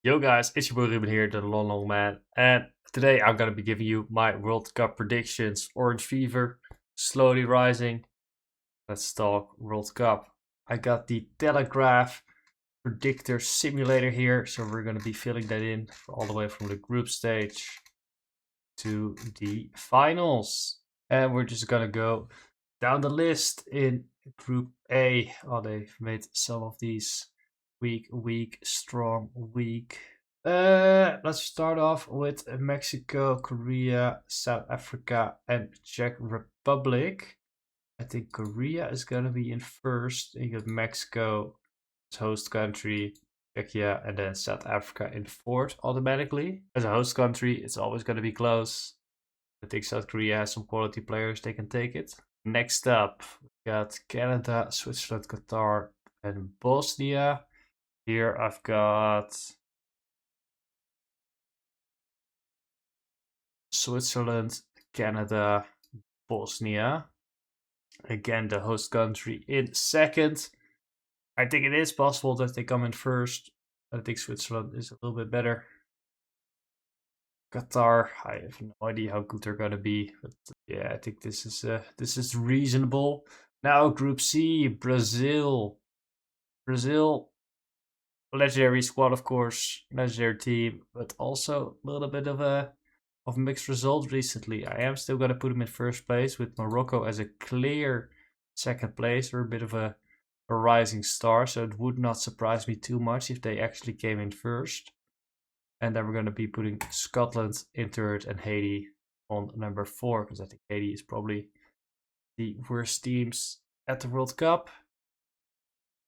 Yo guys, it's your boy Ruben here, the Long Man, and today I'm gonna be giving you my World Cup predictions. Orange fever, slowly rising. Let's talk World Cup. I got the Telegraph predictor simulator here, so we're gonna be filling that in all the way from the group stage to the finals. And we're just gonna go down the list in Group A. Oh, they've made some of these weak, strong, weak. Let's start off with Mexico, Korea, South Africa, and Czech Republic. I think Korea is gonna be in first. You got Mexico as host country, Czechia, and then South Africa in fourth automatically. As a host country, it's always gonna be close. I think South Korea has some quality players, they can take it. Next up, we got Canada, Switzerland, Qatar, and Bosnia. Here I've got Switzerland, Canada, Bosnia. Again, the host country in second. I think it is possible that they come in first. I think Switzerland is a little bit better. Qatar, I have no idea how good they're gonna be, but yeah, I think this is reasonable. Now Group C, Brazil. Brazil, legendary squad, of course, legendary team, but also a little bit of a mixed result recently. I am still gonna put them in first place with Morocco as a clear second place, or a bit of a rising star. So it would not surprise me too much if they actually came in first. And then we're going to be putting Scotland in third and Haiti on number 4, because I think Haiti is probably the worst teams at the World Cup.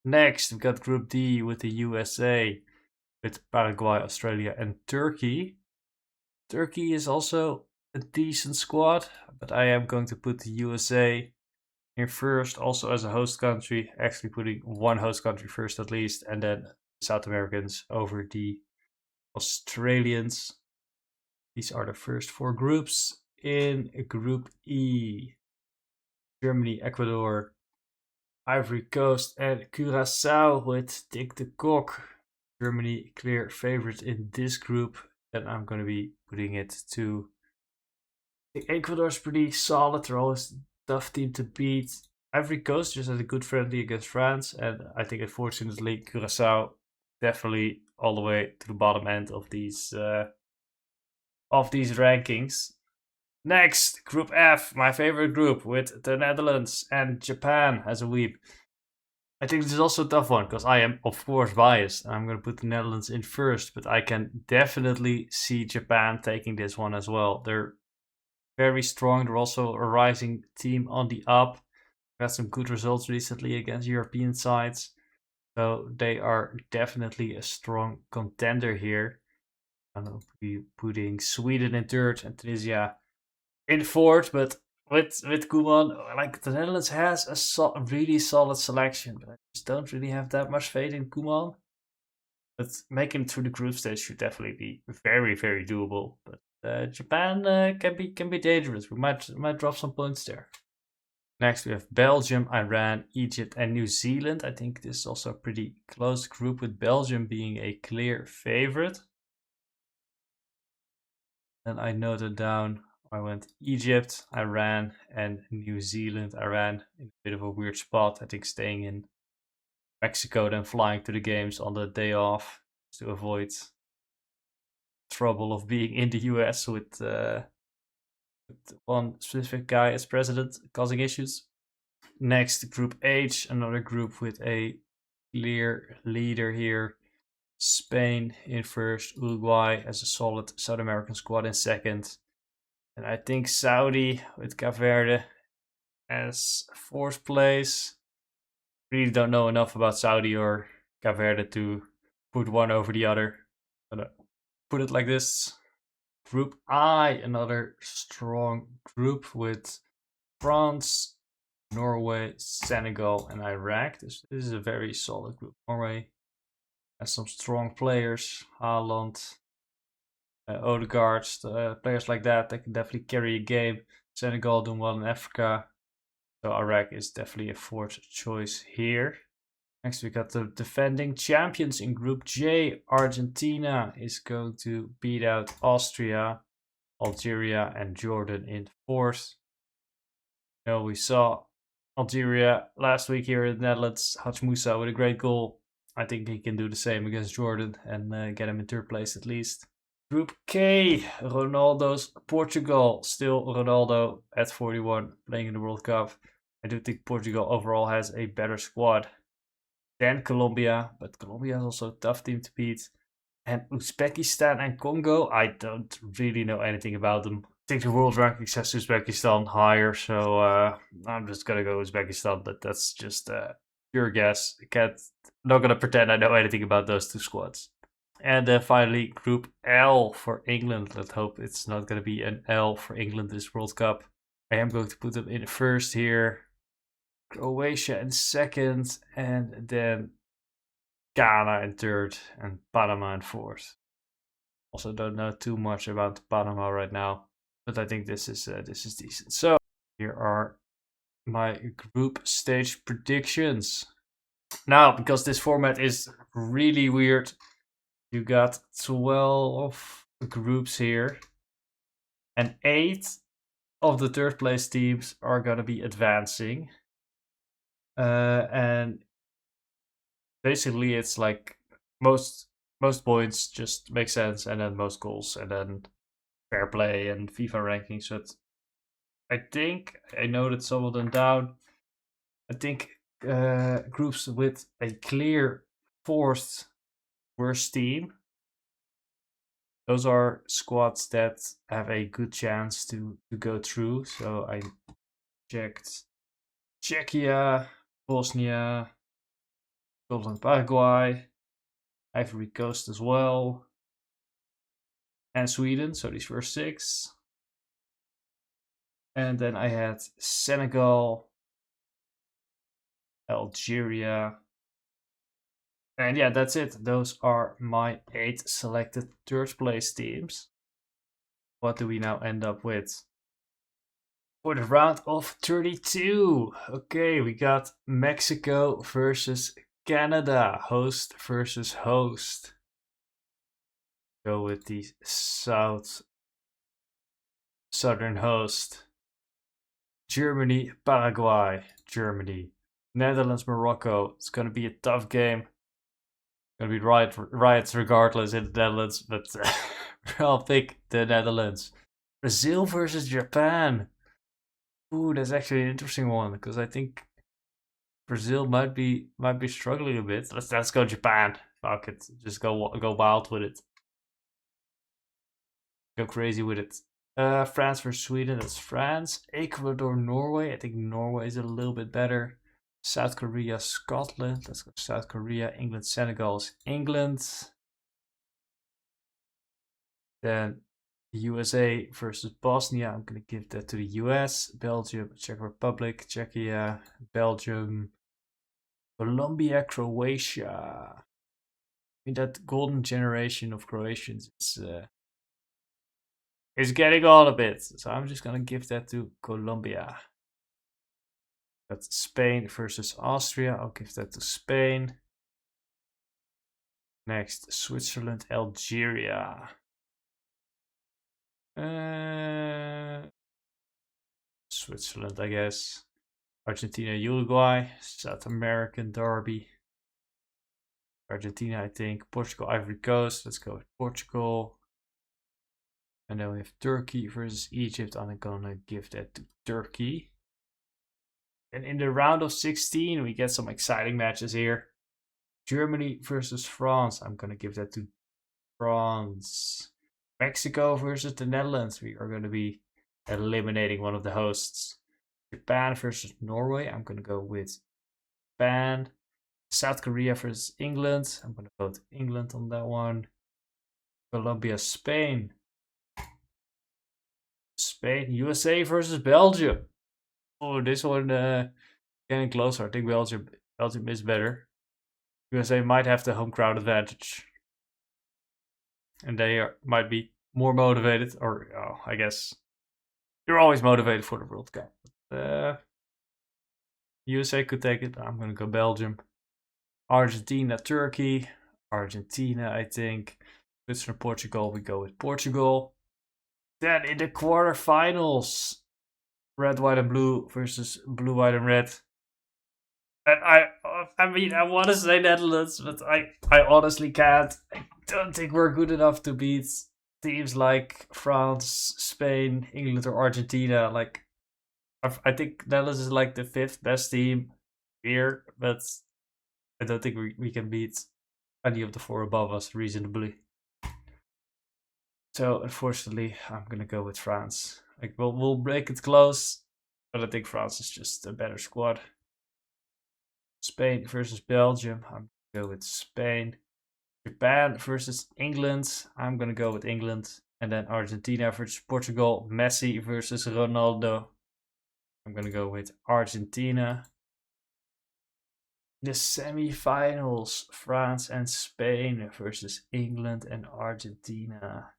Next, we've got Group D with the USA, with Paraguay, Australia, and Turkey. Turkey is also a decent squad, but I am going to put the USA in first, also as a host country, actually putting one host country first at least, and then South Americans over the Australians. These are the first 4 groups. In Group E, Germany, Ecuador, Ivory Coast, and Curacao with Dick the Cock. Germany, clear favorite in this group. And I'm going to be putting it to. I think Ecuador's pretty solid. They're always a tough team to beat. Ivory Coast just had a good friendly against France, and I think unfortunately Curacao definitely all the way to the bottom end of these rankings. Next, Group F, my favorite group, with the Netherlands and Japan as a weep. I think this is also a tough one, because I am, of course, biased. I'm going to put the Netherlands in first, but I can definitely see Japan taking this one as well. They're very strong. They're also a rising team on the up. Got some good results recently against European sides. So they are definitely a strong contender here. I'm going to be putting Sweden in third and Tunisia in fourth, but with Koeman, like, the Netherlands has a really solid selection, but I just don't really have that much faith in Koeman. But making it through the group stage should definitely be very, very doable. But Japan can be dangerous. We might drop some points there. Next, we have Belgium, Iran, Egypt, and New Zealand. I think this is also a pretty close group, with Belgium being a clear favorite. Then I noted down, I went Egypt, Iran, and New Zealand. Iran in a bit of a weird spot. I think staying in Mexico, then flying to the games on the day off to avoid trouble of being in the US with one specific guy as president causing issues. Next, Group H, another group with a clear leader here. Spain in first, Uruguay as a solid South American squad in second. And I think Saudi with Cape Verde as fourth place. Really don't know enough about Saudi or Cape Verde to put one over the other. I'm gonna put it like this. Group I, another strong group with France, Norway, Senegal, and Iraq. This is a very solid group. Norway has some strong players. Haaland, Odegaard, players like that. They can definitely carry a game. Senegal doing well in Africa. So Iraq is definitely a fourth choice here. Next, we got the defending champions in Group J. Argentina is going to beat out Austria, Algeria, and Jordan in fourth. We saw Algeria last week here in the Netherlands. Haj Moussa with a great goal. I think he can do the same against Jordan and get him in third place at least. Group K, Ronaldo's Portugal. Still Ronaldo at 41 playing in the World Cup. I do think Portugal overall has a better squad than Colombia, but Colombia is also a tough team to beat. And Uzbekistan and Congo, I don't really know anything about them. I think the world ranking says Uzbekistan higher, so I'm just gonna go Uzbekistan, but that's just pure guess. Not gonna pretend I know anything about those two squads. And then finally, Group L for England. Let's hope it's not gonna be an L for England this World Cup. I am going to put them in first here. Croatia in second, and then Ghana in third, and Panama in fourth. Also, don't know too much about Panama right now, but I think this is decent. So here are my group stage predictions. Now, because this format is really weird, you got 12 groups here, and 8 of the third place teams are gonna be advancing. And basically it's like most points just make sense, and then most goals, and then fair play and FIFA ranking. So I think I noted some of them down. I think groups with a clear fourth worst team, those are squads that have a good chance to go through. So I checked Czechia, Bosnia, Scotland, Paraguay, Ivory Coast as well, and Sweden. So these first 6. And then I had Senegal, Algeria, and yeah, that's it. Those are my 8 selected third place teams. What do we now end up with? For the round of 32, okay, we got Mexico versus Canada, host versus host. Go with the southern host. Germany, Paraguay, Germany. Netherlands, Morocco. It's gonna be a tough game. Gonna be riots regardless in the Netherlands, but I'll pick the Netherlands. Brazil versus Japan. Ooh, that's actually an interesting one, because I think Brazil might be struggling a bit. Let's go Japan. Fuck it, just go wild with it. Go crazy with it. France versus Sweden. That's France. Ecuador, Norway. I think Norway is a little bit better. South Korea, Scotland. Let's go South Korea. England, Senegal is England. Then USA versus Bosnia. I'm going to give that to the US. Belgium, Czech Republic, Czechia, Belgium, Colombia, Croatia. I mean, that golden generation of Croatians is getting on a bit. So I'm just going to give that to Colombia. That's Spain versus Austria. I'll give that to Spain. Next, Switzerland, Algeria. Switzerland, I guess. Argentina, Uruguay. South American derby. Argentina, I think. Portugal, Ivory Coast. Let's go with Portugal. And then we have Turkey versus Egypt. I'm gonna give that to Turkey. And in the round of 16, we get some exciting matches here. Germany versus France. I'm gonna give that to France. Mexico versus the Netherlands. We are going to be eliminating one of the hosts. Japan versus Norway. I'm going to go with Japan. South Korea versus England. I'm going to vote England on that one. Colombia, Spain. Spain, USA versus Belgium. Oh, this one getting closer. I think Belgium is better. USA might have the home crowd advantage. And they might be more motivated, or I guess you're always motivated for the World Cup. USA could take it, but I'm going to go Belgium. Argentina, Turkey. Argentina, I think. Switzerland, Portugal. We go with Portugal. Then in the quarterfinals, red, white, and blue versus blue, white, and red. And I mean, I want to say Netherlands, but I honestly can't. I don't think we're good enough to beat teams like France, Spain, England, or Argentina. Like, I think Netherlands is like the 5th best team here, but I don't think we can beat any of the 4 above us reasonably. So unfortunately, I'm gonna go with France. Like, we'll break it close, but I think France is just a better squad. Spain versus Belgium. I'm gonna go with Spain. Japan versus England. I'm gonna go with England. And then Argentina versus Portugal. Messi versus Ronaldo. I'm gonna go with Argentina. The semi-finals, France and Spain versus England and Argentina.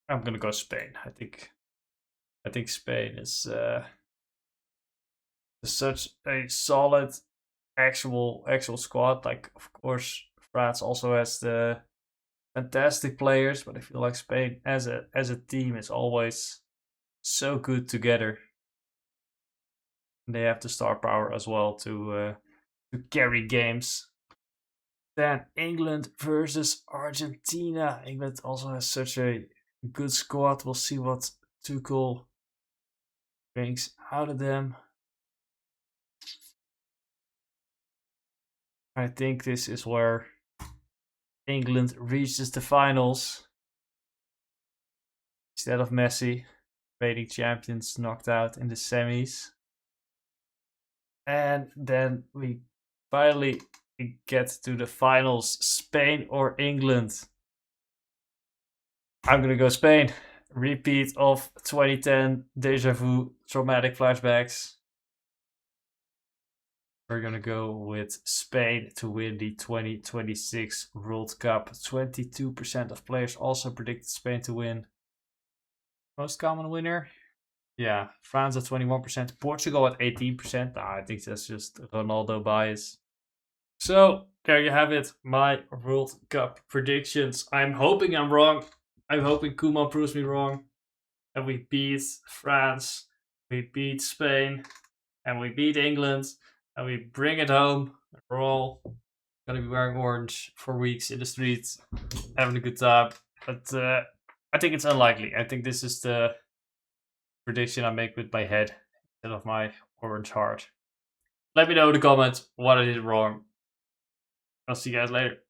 I'm gonna go Spain. I think Spain is such a solid actual squad. Like, of course, France also has the fantastic players, but I feel like Spain as a team is always so good together. And they have the star power as well to carry games. Then England versus Argentina. England also has such a good squad. We'll see what Tuchel brings out of them. I think this is where England reaches the finals. Instead of Messi, reigning champions knocked out in the semis. And then we finally get to the finals, Spain or England. I'm gonna go Spain. Repeat of 2010, deja vu, traumatic flashbacks. We're gonna go with Spain to win the 2026 World Cup. 22% of players also predicted Spain to win. Most common winner? Yeah, France at 21%, Portugal at 18%. I think that's just Ronaldo bias. So, there you have it, my World Cup predictions. I'm hoping I'm wrong. I'm hoping Koeman proves me wrong. And we beat France, we beat Spain, and we beat England, and we bring it home. We're all gonna be wearing orange for weeks in the streets, having a good time. But I think it's unlikely. I think this is the prediction I make with my head instead of my orange heart. Let me know in the comments what I did wrong. I'll see you guys later.